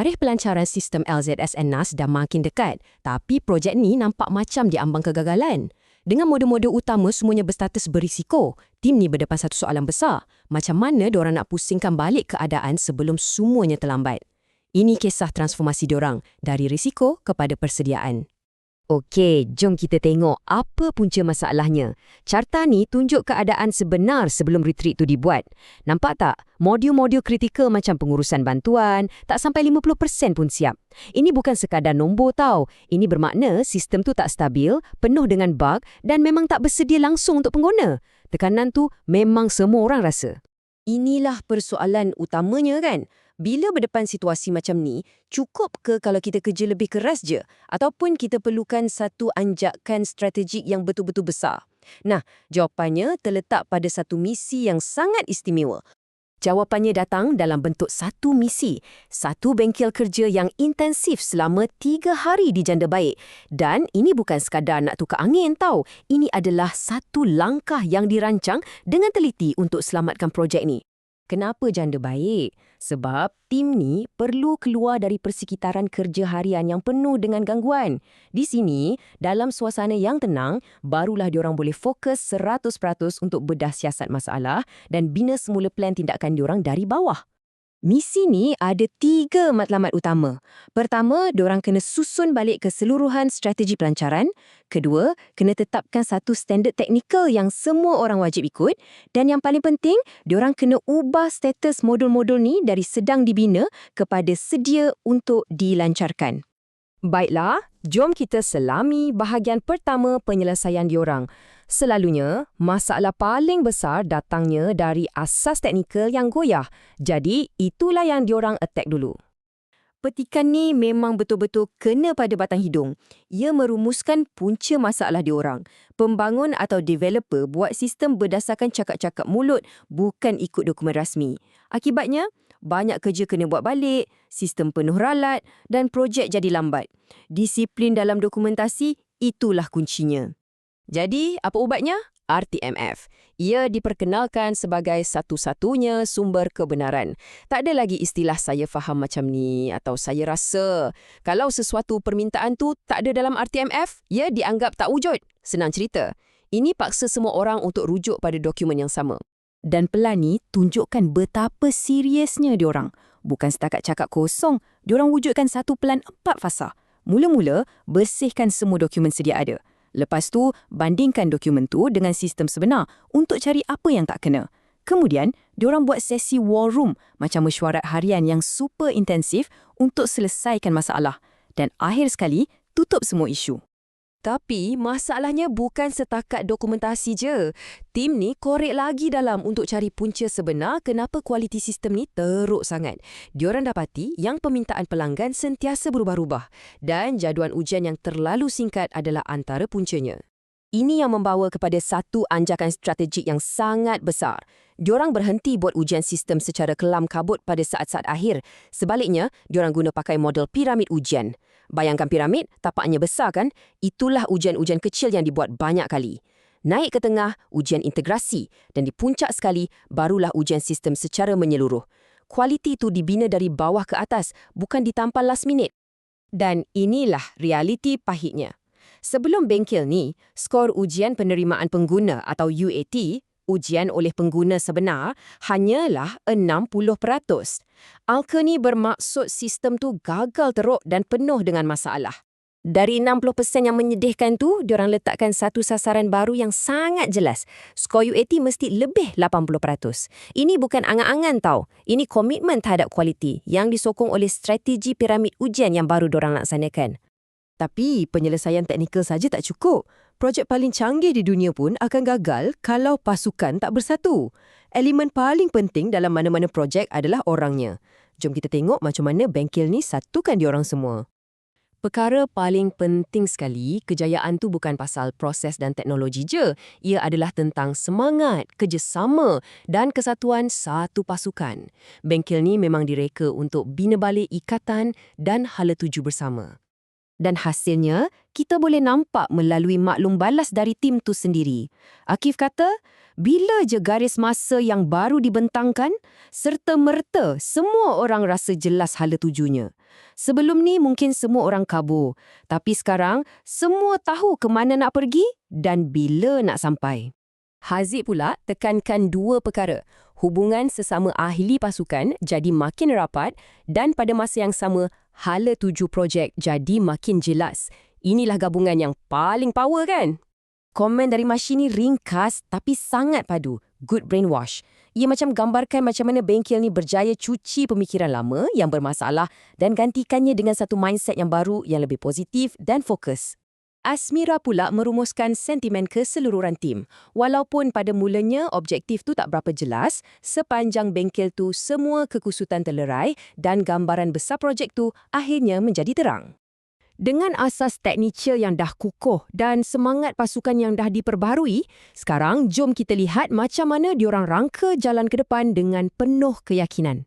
Tarikh pelancaran sistem LZSN NAS dah makin dekat, tapi projek ni nampak macam diambang kegagalan. Dengan modul-modul utama semuanya berstatus berisiko, tim ni berdepan satu soalan besar. Macam mana diorang nak pusingkan balik keadaan sebelum semuanya terlambat? Ini kisah transformasi diorang dari risiko kepada persediaan. Okey, jom kita tengok apa punca masalahnya. Carta ni tunjuk keadaan sebenar sebelum retreat tu dibuat. Nampak tak? Modul-modul kritikal macam pengurusan bantuan, tak sampai 50% pun siap. Ini bukan sekadar nombor tau. Ini bermakna sistem tu tak stabil, penuh dengan bug dan memang tak bersedia langsung untuk pengguna. Tekanan tu memang semua orang rasa. Inilah persoalan utamanya kan? Bila berdepan situasi macam ni, cukup ke kalau kita kerja lebih keras je? Ataupun kita perlukan satu anjakan strategik yang betul-betul besar? Nah, jawapannya terletak pada satu misi yang sangat istimewa. Jawapannya datang dalam bentuk satu misi, satu bengkel kerja yang intensif selama 3 hari di Janda Baik. Dan ini bukan sekadar nak tukar angin tau. Ini adalah satu langkah yang dirancang dengan teliti untuk selamatkan projek ni. Kenapa Janda Baik? Sebab tim ni perlu keluar dari persekitaran kerja harian yang penuh dengan gangguan. Di sini, dalam suasana yang tenang, barulah diorang boleh fokus 100% untuk bedah siasat masalah dan bina semula plan tindakan diorang dari bawah. Misi ni ada 3 matlamat utama. Pertama, diorang kena susun balik keseluruhan strategi pelancaran. Kedua, kena tetapkan satu standard teknikal yang semua orang wajib ikut. Dan yang paling penting, diorang kena ubah status modul-modul ni dari sedang dibina kepada sedia untuk dilancarkan. Baiklah, jom kita selami bahagian pertama penyelesaian diorang. Selalunya, masalah paling besar datangnya dari asas teknikal yang goyah. Jadi, itulah yang diorang attack dulu. Petikan ni memang betul-betul kena pada batang hidung. Ia merumuskan punca masalah diorang. Pembangun atau developer buat sistem berdasarkan cakap-cakap mulut, bukan ikut dokumen rasmi. Akibatnya, banyak kerja kena buat balik, sistem penuh ralat dan projek jadi lambat. Disiplin dalam dokumentasi, itulah kuncinya. Jadi, apa ubatnya? RTMF. Ia diperkenalkan sebagai satu-satunya sumber kebenaran. Tak ada lagi istilah saya faham macam ni atau saya rasa. Kalau sesuatu permintaan tu tak ada dalam RTMF, ia dianggap tak wujud. Senang cerita. Ini paksa semua orang untuk rujuk pada dokumen yang sama. Dan pelan ni tunjukkan betapa seriusnya diorang. Bukan setakat cakap kosong, diorang wujudkan satu pelan 4 fasa. Mula-mula, bersihkan semua dokumen sedia ada. Lepas tu, bandingkan dokumen tu dengan sistem sebenar untuk cari apa yang tak kena. Kemudian, diorang buat sesi war room macam mesyuarat harian yang super intensif untuk selesaikan masalah. Dan akhir sekali, tutup semua isu. Tapi, masalahnya bukan setakat dokumentasi je. Tim ni korek lagi dalam untuk cari punca sebenar kenapa kualiti sistem ni teruk sangat. Diorang dapati yang permintaan pelanggan sentiasa berubah-ubah dan jadual ujian yang terlalu singkat adalah antara puncanya. Ini yang membawa kepada satu anjakan strategik yang sangat besar. Diorang berhenti buat ujian sistem secara kelam kabut pada saat-saat akhir. Sebaliknya, diorang guna pakai model piramid ujian. Bayangkan piramid, tapaknya besar kan? Itulah ujian-ujian kecil yang dibuat banyak kali. Naik ke tengah, ujian integrasi. Dan di puncak sekali, barulah ujian sistem secara menyeluruh. Kualiti itu dibina dari bawah ke atas, bukan ditampal last minute. Dan inilah realiti pahitnya. Sebelum bengkel ni, skor ujian penerimaan pengguna atau UAT, ujian oleh pengguna sebenar, hanyalah 60%. Angka ni bermaksud sistem tu gagal teruk dan penuh dengan masalah. Dari 60% yang menyedihkan tu, diorang letakkan satu sasaran baru yang sangat jelas. Skor UAT mesti lebih 80%. Ini bukan angan-angan tau. Ini komitmen terhadap kualiti yang disokong oleh strategi piramid ujian yang baru diorang laksanakan. Tapi penyelesaian teknikal saja tak cukup. Projek paling canggih di dunia pun akan gagal kalau pasukan tak bersatu. Elemen paling penting dalam mana-mana projek adalah orangnya. Jom kita tengok macam mana bengkel ni satukan diorang semua. Perkara paling penting sekali, kejayaan tu bukan pasal proses dan teknologi je. Ia adalah tentang semangat, kerjasama dan kesatuan satu pasukan. Bengkel ni memang direka untuk bina balik ikatan dan hala tuju bersama. Dan hasilnya, kita boleh nampak melalui maklum balas dari tim tu sendiri. Akif kata, bila je garis masa yang baru dibentangkan, serta-merta semua orang rasa jelas hala tujunya. Sebelum ni mungkin semua orang kabur, tapi sekarang semua tahu ke mana nak pergi dan bila nak sampai. Haziq pula tekankan dua perkara. Hubungan sesama ahli pasukan jadi makin rapat dan pada masa yang sama, hala tuju projek jadi makin jelas. Inilah gabungan yang paling power kan? Komen dari Mashi ni ringkas tapi sangat padu. Good brainwash. Ia macam gambarkan macam mana bengkel ni berjaya cuci pemikiran lama yang bermasalah dan gantikannya dengan satu mindset yang baru yang lebih positif dan fokus. Asmira pula merumuskan sentimen keseluruhan tim. Walaupun pada mulanya objektif tu tak berapa jelas, sepanjang bengkel tu semua kekusutan terlerai dan gambaran besar projek tu akhirnya menjadi terang. Dengan asas teknikal yang dah kukuh dan semangat pasukan yang dah diperbaharui, sekarang jom kita lihat macam mana diorang rangka jalan ke depan dengan penuh keyakinan.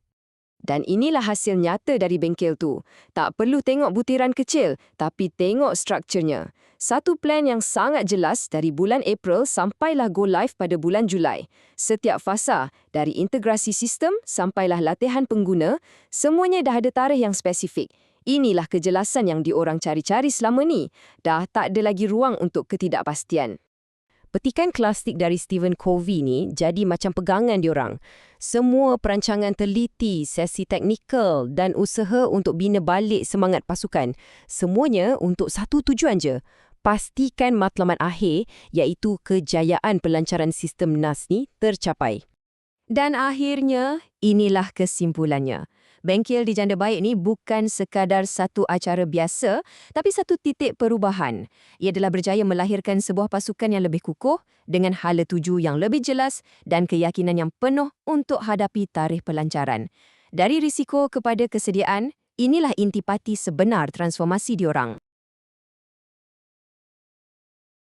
Dan inilah hasil nyata dari bengkel tu. Tak perlu tengok butiran kecil, tapi tengok strukturnya. Satu plan yang sangat jelas dari bulan April sampailah go live pada bulan Julai. Setiap fasa, dari integrasi sistem sampailah latihan pengguna, semuanya dah ada tarikh yang spesifik. Inilah kejelasan yang diorang cari-cari selama ni. Dah tak ada lagi ruang untuk ketidakpastian. Petikan klasik dari Stephen Covey ni jadi macam pegangan diorang. Semua perancangan teliti, sesi teknikal dan usaha untuk bina balik semangat pasukan. Semuanya untuk satu tujuan je. Pastikan matlamat akhir iaitu kejayaan pelancaran sistem NAS ni tercapai. Dan akhirnya, inilah kesimpulannya. Bengkel di Janda Baik ni bukan sekadar satu acara biasa, tapi satu titik perubahan. Ia adalah berjaya melahirkan sebuah pasukan yang lebih kukuh, dengan hala tuju yang lebih jelas dan keyakinan yang penuh untuk hadapi tarikh pelancaran. Dari risiko kepada kesediaan, inilah intipati sebenar transformasi diorang.